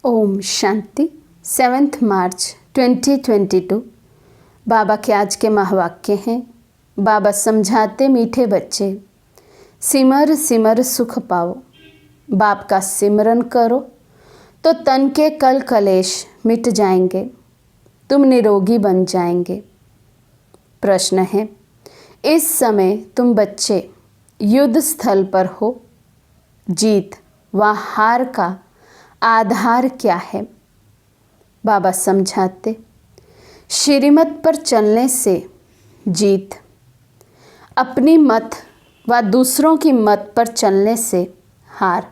ओम शांति। 7 मार्च 2022। बाबा के आज के महावाक्य हैं। बाबा समझाते मीठे बच्चे, सिमर सिमर सुख पाओ। बाप का सिमरन करो तो तन के कल कलेश मिट जाएंगे, तुम निरोगी बन जाएंगे। प्रश्न है, इस समय तुम बच्चे युद्ध स्थल पर हो। जीत व हार का आधार क्या है? बाबा समझाते, श्रीमत पर चलने से जीत, अपनी मत व दूसरों की मत पर चलने से हार।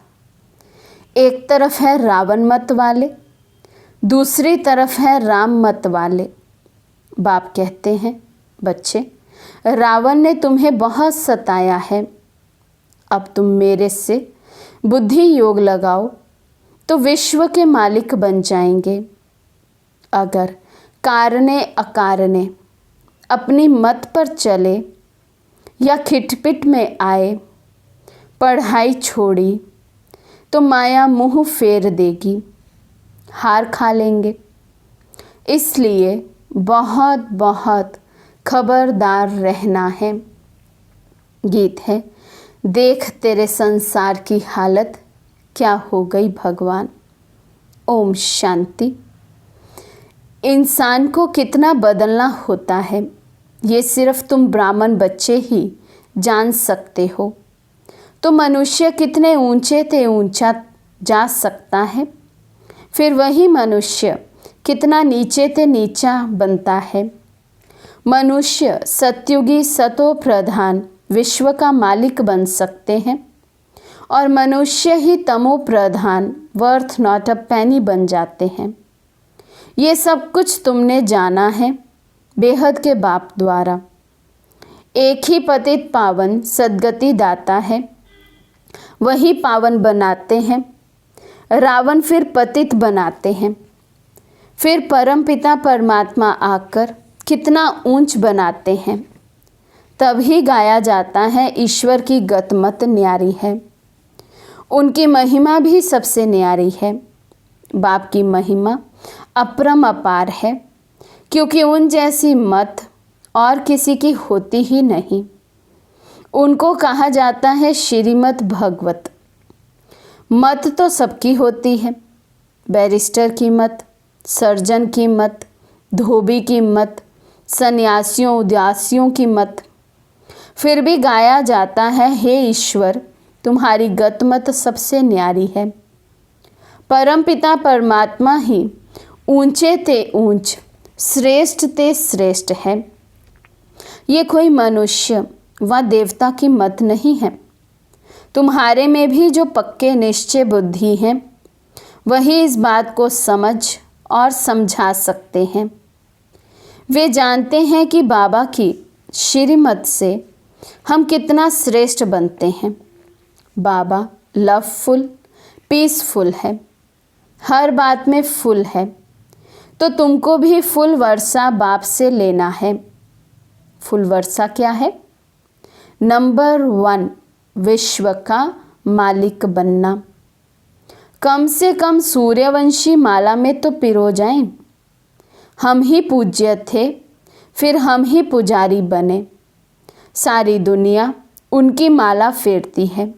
एक तरफ है रावण मत वाले, दूसरी तरफ है राम मत वाले। बाप कहते हैं, बच्चे, रावण ने तुम्हें बहुत सताया है। अब तुम मेरे से बुद्धि योग लगाओ तो विश्व के मालिक बन जाएंगे। अगर कारणे अकारणे अपनी मत पर चले या खिटपिट में आए, पढ़ाई छोड़ी तो माया मुंह फेर देगी, हार खा लेंगे। इसलिए बहुत बहुत खबरदार रहना है। गीत है, देख तेरे संसार की हालत क्या हो गई भगवान। ओम शांति। इंसान को कितना बदलना होता है, ये सिर्फ तुम ब्राह्मण बच्चे ही जान सकते हो। तो मनुष्य कितने ऊंचे ते ऊंचा जा सकता है, फिर वही मनुष्य कितना नीचे ते नीचा बनता है। मनुष्य सतयुगी सतो प्रधान विश्व का मालिक बन सकते हैं और मनुष्य ही तमो प्रधान वर्थ नॉट अ पैनी बन जाते हैं। ये सब कुछ तुमने जाना है बेहद के बाप द्वारा। एक ही पतित पावन सद्गति दाता है, वही पावन बनाते हैं। रावण फिर पतित बनाते हैं, फिर परमपिता परमात्मा आकर कितना ऊंच बनाते हैं। तभी गाया जाता है ईश्वर की गतमत न्यारी है, उनकी महिमा भी सबसे न्यारी है। बाप की महिमा अपरम अपार है, क्योंकि उन जैसी मत और किसी की होती ही नहीं। उनको कहा जाता है श्रीमत भगवत। मत तो सबकी होती है, बैरिस्टर की मत, सर्जन की मत, धोबी की मत, सन्यासियों उदासियों की मत। फिर भी गाया जाता है, हे ईश्वर तुम्हारी गतमत सबसे न्यारी है। परमपिता परमात्मा ही ऊंचे ते ऊंच, श्रेष्ठ ते श्रेष्ठ है। ये कोई मनुष्य व देवता की मत नहीं है। तुम्हारे में भी जो पक्के निश्चय बुद्धि हैं, वही इस बात को समझ और समझा सकते हैं। वे जानते हैं कि बाबा की श्रीमत से हम कितना श्रेष्ठ बनते हैं। बाबा लवफुल पीसफुल है, हर बात में फुल है, तो तुमको भी फुल वर्षा बाप से लेना है। फुल वर्षा क्या है? नंबर 1, विश्व का मालिक बनना। कम से कम सूर्यवंशी माला में तो पिरो जाएं। हम ही पूज्य थे, फिर हम ही पुजारी बने। सारी दुनिया उनकी माला फेरती है।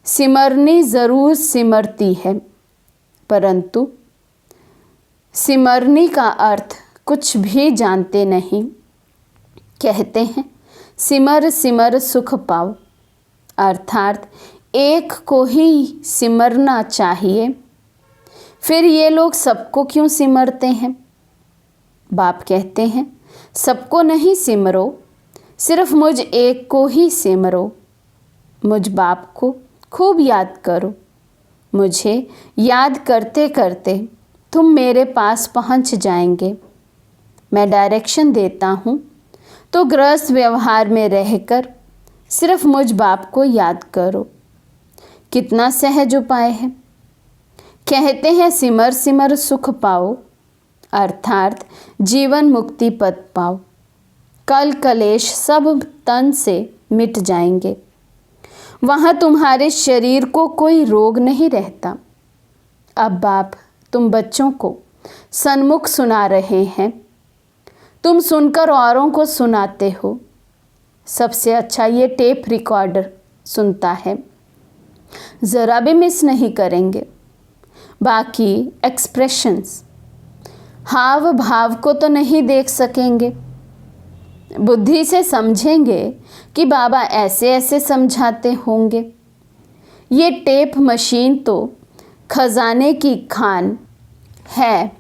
सिमरनी ज़रूर सिमरती है, परंतु सिमरनी का अर्थ कुछ भी जानते नहीं। कहते हैं सिमर सिमर सुख पाओ, अर्थात एक को ही सिमरना चाहिए। फिर ये लोग सबको क्यों सिमरते हैं? बाप कहते हैं, सबको नहीं सिमरो, सिर्फ मुझ एक को ही सिमरो। मुझ बाप को खूब याद करो। मुझे याद करते करते तुम मेरे पास पहुंच जाएंगे। मैं डायरेक्शन देता हूँ, तो गृहस्थ व्यवहार में रहकर सिर्फ मुझ बाप को याद करो। कितना सहज उपाय है। कहते हैं सिमर सिमर सुख पाओ, अर्थात जीवन मुक्ति पद पाओ। कल कलेश सब तन से मिट जाएंगे। वहाँ तुम्हारे शरीर को कोई रोग नहीं रहता। अब बाप तुम बच्चों को सन्मुख सुना रहे हैं। तुम सुनकर औरों को सुनाते हो। सबसे अच्छा ये टेप रिकॉर्डर सुनता है, ज़रा भी मिस नहीं करेंगे। बाकी एक्सप्रेशंस, हाव भाव को तो नहीं देख सकेंगे। बुद्धि से समझेंगे कि बाबा ऐसे ऐसे समझाते होंगे। ये टेप मशीन तो खजाने की खान है।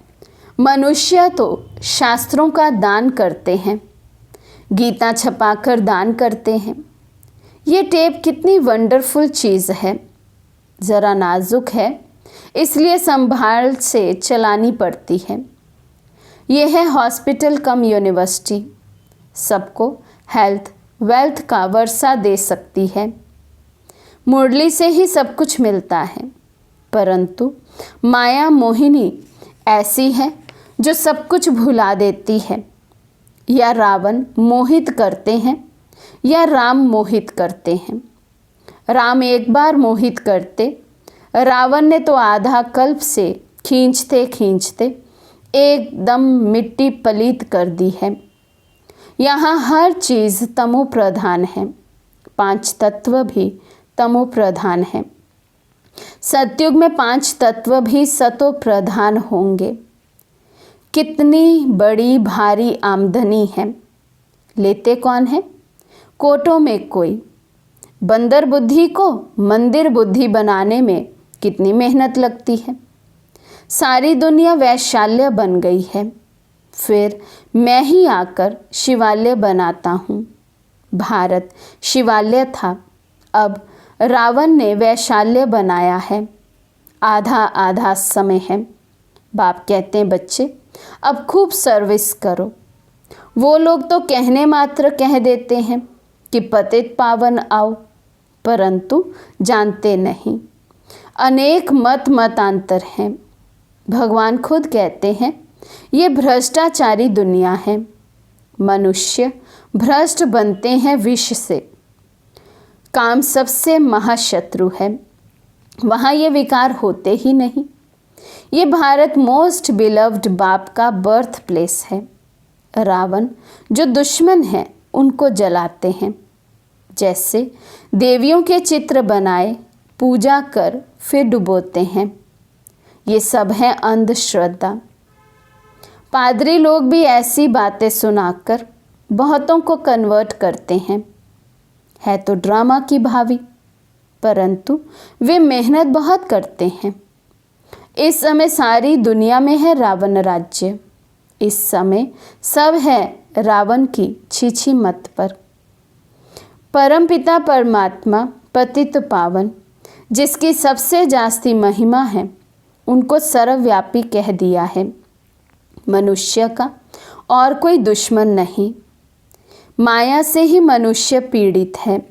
मनुष्य तो शास्त्रों का दान करते हैं, गीता छपाकर दान करते हैं। ये टेप कितनी वंडरफुल चीज़ है। ज़रा नाजुक है, इसलिए संभाल से चलानी पड़ती है। यह है हॉस्पिटल कम यूनिवर्सिटी, सबको हेल्थ वेल्थ का वर्षा दे सकती है। मुरली से ही सब कुछ मिलता है, परंतु माया मोहिनी ऐसी है जो सब कुछ भुला देती है। या रावण मोहित करते हैं या राम मोहित करते हैं। राम एक बार मोहित करते, रावण ने तो आधा कल्प से खींचते खींचते एकदम मिट्टी पलीत कर दी है। यहाँ हर चीज़ तमो प्रधान है, 5 तत्व भी तमो प्रधान है। सतयुग में 5 तत्व भी सतो प्रधान होंगे। कितनी बड़ी भारी आमदनी है, लेते कौन है? कोटों में कोई। बंदर बुद्धि को मंदिर बुद्धि बनाने में कितनी मेहनत लगती है। सारी दुनिया वैशाल्य बन गई है, फिर मैं ही आकर शिवालय बनाता हूँ। भारत शिवालय था, अब रावण ने वैशाल्य बनाया है। आधा आधा समय है। बाप कहते हैं बच्चे अब खूब सर्विस करो। वो लोग तो कहने मात्र कह देते हैं कि पतित पावन आओ, परंतु जानते नहीं। अनेक मतांतर हैं। भगवान खुद कहते हैं ये भ्रष्टाचारी दुनिया है। मनुष्य भ्रष्ट बनते हैं विष से। काम सबसे महाशत्रु है, वहाँ ये विकार होते ही नहीं। ये भारत मोस्ट बिलव्ड बाप का बर्थ प्लेस है। रावण जो दुश्मन हैं उनको जलाते हैं। जैसे देवियों के चित्र बनाए, पूजा कर फिर डुबोते हैं। ये सब है अंधश्रद्धा। पादरी लोग भी ऐसी बातें सुनाकर बहुतों को कन्वर्ट करते हैं। है तो ड्रामा की भावी, परंतु वे मेहनत बहुत करते हैं। इस समय सारी दुनिया में है रावण राज्य। इस समय सब है रावण की छीछी मत पर। परमपिता परमात्मा पतित पावन, जिसकी सबसे जास्ती महिमा है, उनको सर्वव्यापी कह दिया है। मनुष्य का और कोई दुश्मन नहीं। माया से ही मनुष्य पीड़ित है।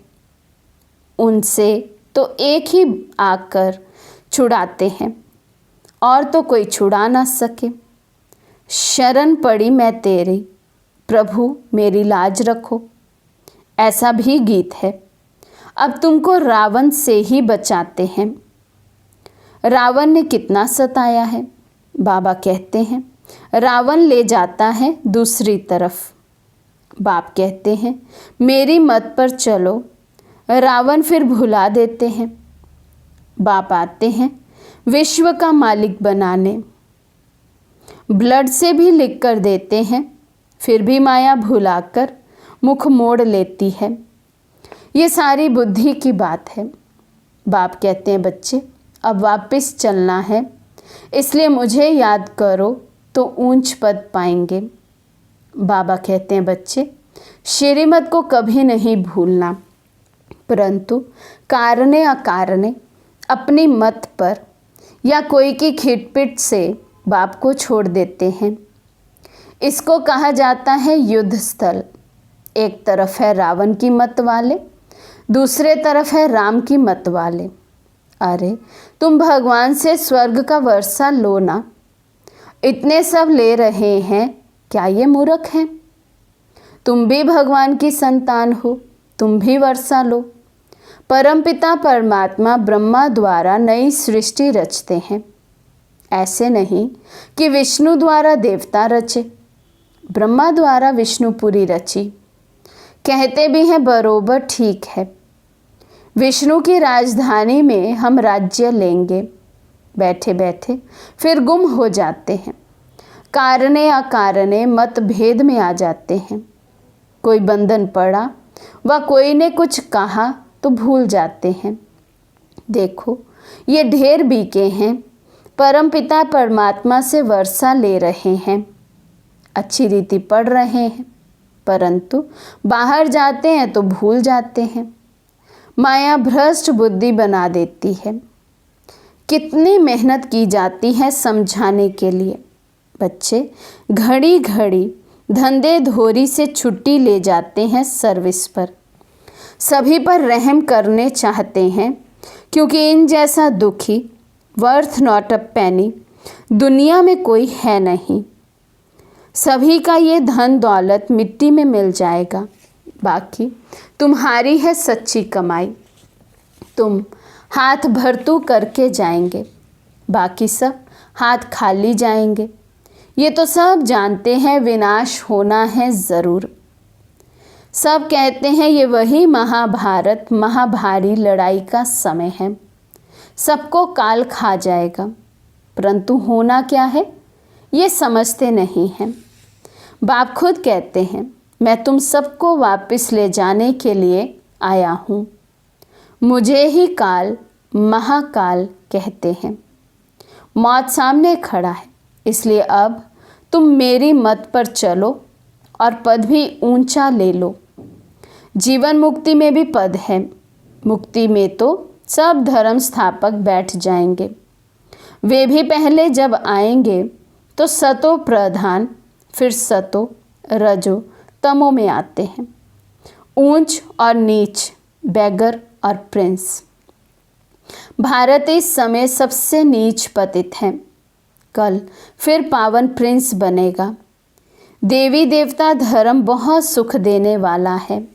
उनसे तो एक ही आकर छुड़ाते हैं, और तो कोई छुड़ा ना सके। शरण पड़ी मैं तेरी, प्रभु मेरी लाज रखो, ऐसा भी गीत है। अब तुमको रावण से ही बचाते हैं। रावण ने कितना सताया है। बाबा कहते हैं रावण ले जाता है दूसरी तरफ। बाप कहते हैं मेरी मत पर चलो, रावण फिर भुला देते हैं। बाप आते हैं विश्व का मालिक बनाने। ब्लड से भी लिख कर देते हैं, फिर भी माया भुलाकर मुख मोड़ लेती है। ये सारी बुद्धि की बात है। बाप कहते हैं बच्चे अब वापस चलना है, इसलिए मुझे याद करो तो ऊंच पद पाएंगे। बाबा कहते हैं बच्चे श्रीमत को कभी नहीं भूलना, परंतु कारणे अकारणे अपनी मत पर या कोई की खिटपिट से बाप को छोड़ देते हैं। इसको कहा जाता है युद्ध स्थल। एक तरफ है रावण की मत वाले, दूसरे तरफ है राम की मत वाले। अरे तुम भगवान से स्वर्ग का वर्षा लो ना, इतने सब ले रहे हैं, क्या ये मूर्ख हैं? तुम भी भगवान की संतान हो, तुम भी वर्षा लो। परमपिता परमात्मा ब्रह्मा द्वारा नई सृष्टि रचते हैं। ऐसे नहीं कि विष्णु द्वारा देवता रचे, ब्रह्मा द्वारा विष्णुपुरी रची। कहते भी हैं बरोबर ठीक है। विष्णु की राजधानी में हम राज्य लेंगे। बैठे बैठे फिर गुम हो जाते हैं, कारणे अकारणे मतभेद में आ जाते हैं। कोई बंधन पड़ा व कोई ने कुछ कहा तो भूल जाते हैं। देखो ये ढेर बीके हैं, परमपिता परमात्मा से वर्षा ले रहे हैं, अच्छी रीति पढ़ रहे हैं, परंतु बाहर जाते हैं तो भूल जाते हैं। माया भ्रष्ट बुद्धि बना देती है। कितनी मेहनत की जाती है समझाने के लिए। बच्चे घड़ी घड़ी धंधे धोरी से छुट्टी ले जाते हैं सर्विस पर। सभी पर रहम करने चाहते हैं, क्योंकि इन जैसा दुखी वर्थ नॉट अ पेनी दुनिया में कोई है नहीं। सभी का ये धन दौलत मिट्टी में मिल जाएगा, बाकी तुम्हारी है सच्ची कमाई। तुम हाथ भरतू करके जाएंगे, बाकी सब हाथ खाली जाएंगे। ये तो सब जानते हैं विनाश होना है ज़रूर। सब कहते हैं ये वही महाभारत महाभारी लड़ाई का समय है, सबको काल खा जाएगा, परंतु होना क्या है ये समझते नहीं हैं। बाप खुद कहते हैं मैं तुम सबको वापस ले जाने के लिए आया हूँ। मुझे ही काल महाकाल कहते हैं। मौत सामने खड़ा है, इसलिए अब तुम मेरी मत पर चलो और पद भी ऊंचा ले लो। जीवन मुक्ति में भी पद है। मुक्ति में तो सब धर्म स्थापक बैठ जाएंगे। वे भी पहले जब आएंगे तो सतो प्रधान, फिर सतो रजो तमो में आते हैं। ऊंच और नीच, बेगर और प्रिंस। भारत इस समय सबसे नीच पतित है, कल फिर पावन प्रिंस बनेगा। देवी देवता धर्म बहुत सुख देने वाला है।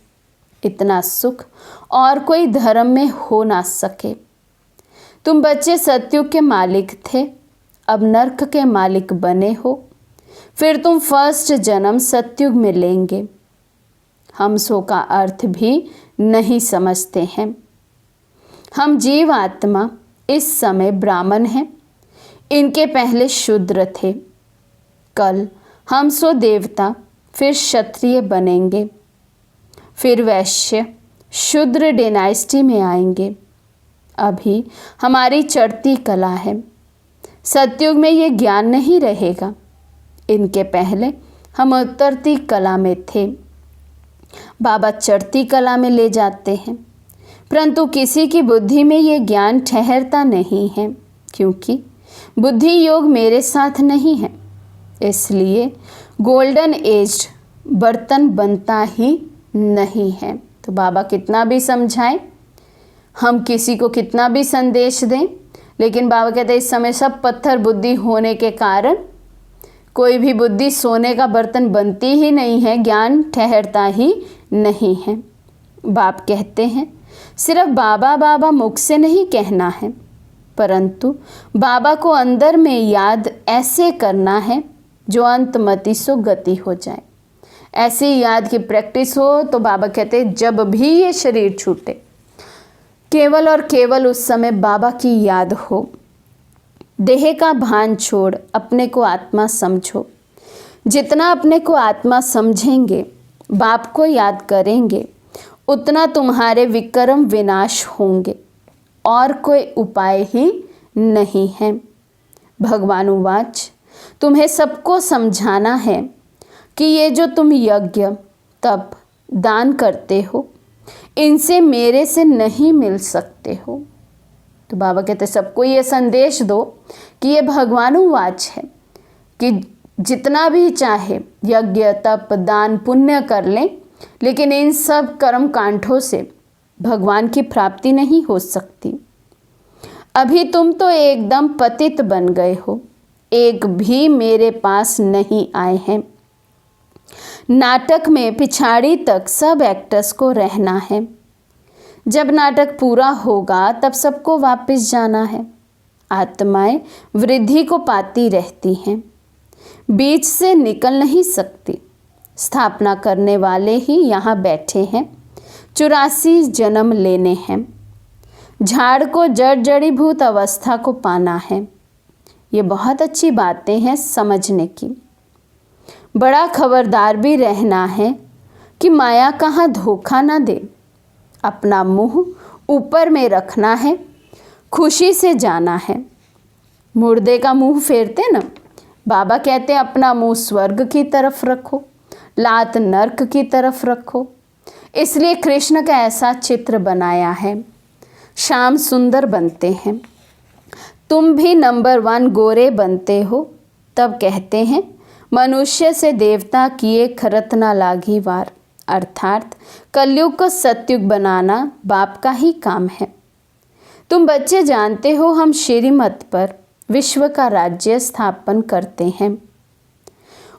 इतना सुख और कोई धर्म में हो ना सके। तुम बच्चे सतयुग के मालिक थे, अब नर्क के मालिक बने हो। फिर तुम फर्स्ट जन्म सतयुग में लेंगे। हम सो का अर्थ भी नहीं समझते हैं। हम जीव आत्मा इस समय ब्राह्मण हैं, इनके पहले शूद्र थे। कल हम सो देवता, फिर क्षत्रिय बनेंगे, फिर वैश्य शूद्र डायनेस्टी में आएंगे। अभी हमारी चढ़ती कला है। सतयुग में ये ज्ञान नहीं रहेगा। इनके पहले हम उतरती कला में थे। बाबा चढ़ती कला में ले जाते हैं, परंतु किसी की बुद्धि में ये ज्ञान ठहरता नहीं है, क्योंकि बुद्धि योग मेरे साथ नहीं है। इसलिए गोल्डन एज बर्तन बनता ही नहीं है। तो बाबा कितना भी समझाएं, हम किसी को कितना भी संदेश दें, लेकिन बाबा कहते हैं इस समय सब पत्थर बुद्धि होने के कारण कोई भी बुद्धि सोने का बर्तन बनती ही नहीं है, ज्ञान ठहरता ही नहीं है। बाप कहते हैं सिर्फ बाबा बाबा मुख से नहीं कहना है, परंतु बाबा को अंदर में याद ऐसे करना है जो अंतमति सो गति हो जाए। ऐसी याद की प्रैक्टिस हो तो बाबा कहते हैं जब भी ये शरीर छूटे, केवल और केवल उस समय बाबा की याद हो। देह का भान छोड़ अपने को आत्मा समझो। जितना अपने को आत्मा समझेंगे, बाप को याद करेंगे, उतना तुम्हारे विक्रम विनाश होंगे और कोई उपाय ही नहीं है। भगवान उवाच, तुम्हें सबको समझाना है कि ये जो तुम यज्ञ तप दान करते हो, इनसे मेरे से नहीं मिल सकते हो। तो बाबा कहते सबको ये संदेश दो कि ये भगवानुवाच है कि जितना भी चाहे यज्ञ तप दान पुण्य कर लें, लेकिन इन सब कर्म कांठों से भगवान की प्राप्ति नहीं हो सकती। अभी तुम तो एकदम पतित बन गए हो, एक भी मेरे पास नहीं आए हैं। नाटक में पिछाड़ी तक सब एक्टर्स को रहना है। जब नाटक पूरा होगा तब सबको वापस जाना है। आत्माएं वृद्धि को पाती रहती हैं, बीच से निकल नहीं सकती। स्थापना करने वाले ही यहाँ बैठे हैं, 84 जन्म लेने हैं। झाड़ को जड़ जड़ीभूत अवस्था को पाना है। ये बहुत अच्छी बातें हैं समझने की। बड़ा खबरदार भी रहना है कि माया कहाँ धोखा ना दे। अपना मुंह ऊपर में रखना है, खुशी से जाना है। मुर्दे का मुंह फेरते ना, बाबा कहते हैं अपना मुंह स्वर्ग की तरफ रखो, लात नर्क की तरफ रखो। इसलिए कृष्ण का ऐसा चित्र बनाया है। श्याम सुंदर बनते हैं। तुम भी नंबर 1 गोरे बनते हो, तब कहते हैं मनुष्य से देवता किए खरत ना लागी वार। अर्थात कलयुग को सतयुग बनाना बाप का ही काम है। तुम बच्चे जानते हो हम श्रीमत पर विश्व का राज्य स्थापन करते हैं,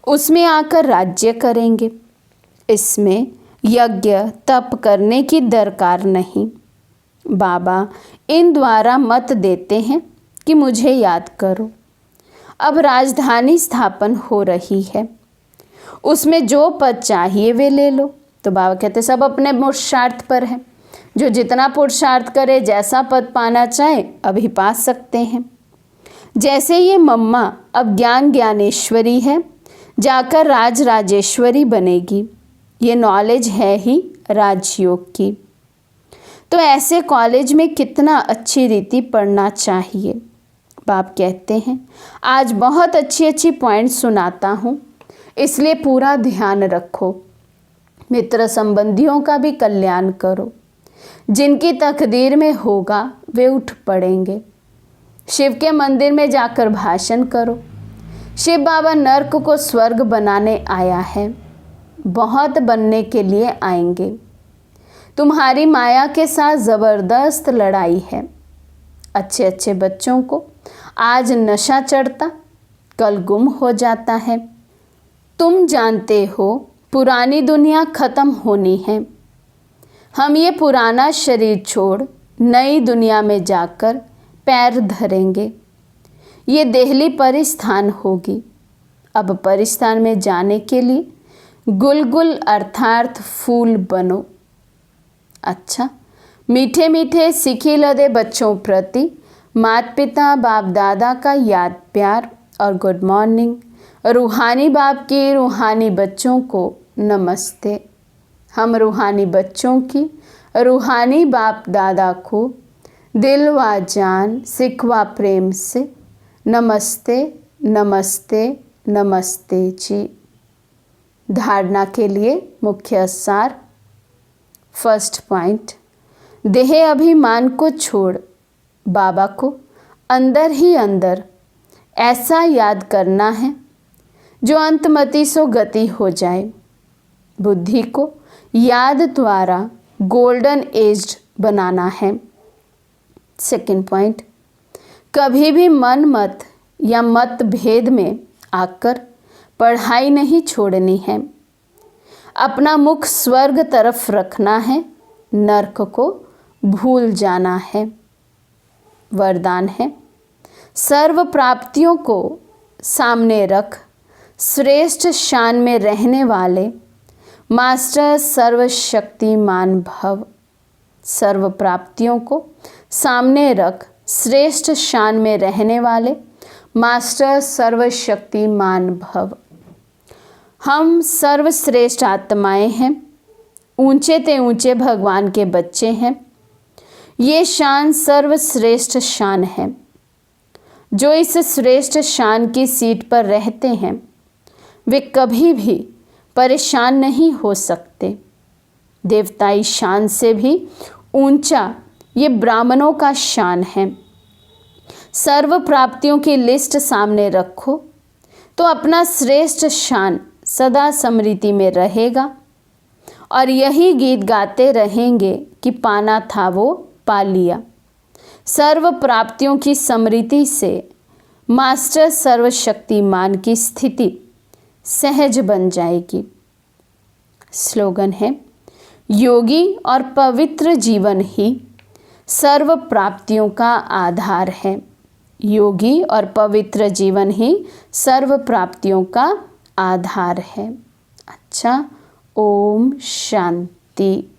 उसमें आकर राज्य करेंगे। इसमें यज्ञ तप करने की दरकार नहीं। बाबा इन द्वारा मत देते हैं कि मुझे याद करो। अब राजधानी स्थापन हो रही है, उसमें जो पद चाहिए वे ले लो। तो बाबा कहते सब अपने पुरुषार्थ पर है, जो जितना पुरुषार्थ करे, जैसा पद पाना चाहे अभी पा सकते हैं। जैसे ये मम्मा अब ज्ञान ज्ञानेश्वरी है, जाकर राज राजेश्वरी बनेगी। ये नॉलेज है ही राजयोग की। तो ऐसे कॉलेज में कितना अच्छी रीति पढ़ना चाहिए। बाप कहते हैं आज बहुत अच्छी अच्छी पॉइंट सुनाता हूँ, इसलिए पूरा ध्यान रखो। मित्र संबंधियों का भी कल्याण करो। जिनकी तकदीर में होगा वे उठ पड़ेंगे। शिव के मंदिर में जाकर भाषण करो। शिव बाबा नर्क को स्वर्ग बनाने आया है, बहुत बनने के लिए आएंगे। तुम्हारी माया के साथ ज़बरदस्त लड़ाई है। अच्छे अच्छे बच्चों को आज नशा चढ़ता, कल गुम हो जाता है। तुम जानते हो पुरानी दुनिया ख़त्म होनी है। हम ये पुराना शरीर छोड़ नई दुनिया में जाकर पैर धरेंगे। ये देहली परिस्थान होगी। अब परिस्थान में जाने के लिए गुलगुल अर्थात फूल बनो। अच्छा, मीठे मीठे सिखी लदे बच्चों प्रति माता पिता बाप दादा का याद प्यार और गुड मॉर्निंग। रूहानी बाप की रूहानी बच्चों को नमस्ते। हम रूहानी बच्चों की रूहानी बाप दादा को दिल व जान सिखवा प्रेम से नमस्ते नमस्ते नमस्ते जी। धारणा के लिए मुख्य सार। फर्स्ट पॉइंट, देह अभिमान को छोड़ बाबा को अंदर ही अंदर ऐसा याद करना है जो अंतमति सो गति हो जाए। बुद्धि को याद द्वारा गोल्डन एज्ड बनाना है। सेकंड पॉइंट, कभी भी मन मत या मतभेद में आकर पढ़ाई नहीं छोड़नी है। अपना मुख स्वर्ग तरफ रखना है, नरक को भूल जाना है। वरदान है, सर्व प्राप्तियों को सामने रख श्रेष्ठ शान में रहने वाले मास्टर सर्वशक्तिमान भव। सर्व प्राप्तियों को सामने रख श्रेष्ठ शान में रहने वाले मास्टर सर्वशक्तिमान भव। हम सर्वश्रेष्ठ आत्माएं हैं, ऊंचे ते ऊंचे भगवान के बच्चे हैं। ये शान सर्वश्रेष्ठ शान है। जो इस श्रेष्ठ शान की सीट पर रहते हैं वे कभी भी परेशान नहीं हो सकते। देवताई शान से भी ऊंचा ये ब्राह्मणों का शान है। सर्व प्राप्तियों की लिस्ट सामने रखो तो अपना श्रेष्ठ शान सदा स्मृति में रहेगा और यही गीत गाते रहेंगे कि पाना था वो पा लिया। सर्व प्राप्तियों की स्मृति से मास्टर सर्वशक्तिमान की स्थिति सहज बन जाएगी। स्लोगन है, योगी और पवित्र जीवन ही सर्व प्राप्तियों का आधार है। योगी और पवित्र जीवन ही सर्व प्राप्तियों का आधार है। अच्छा, ओम शांति।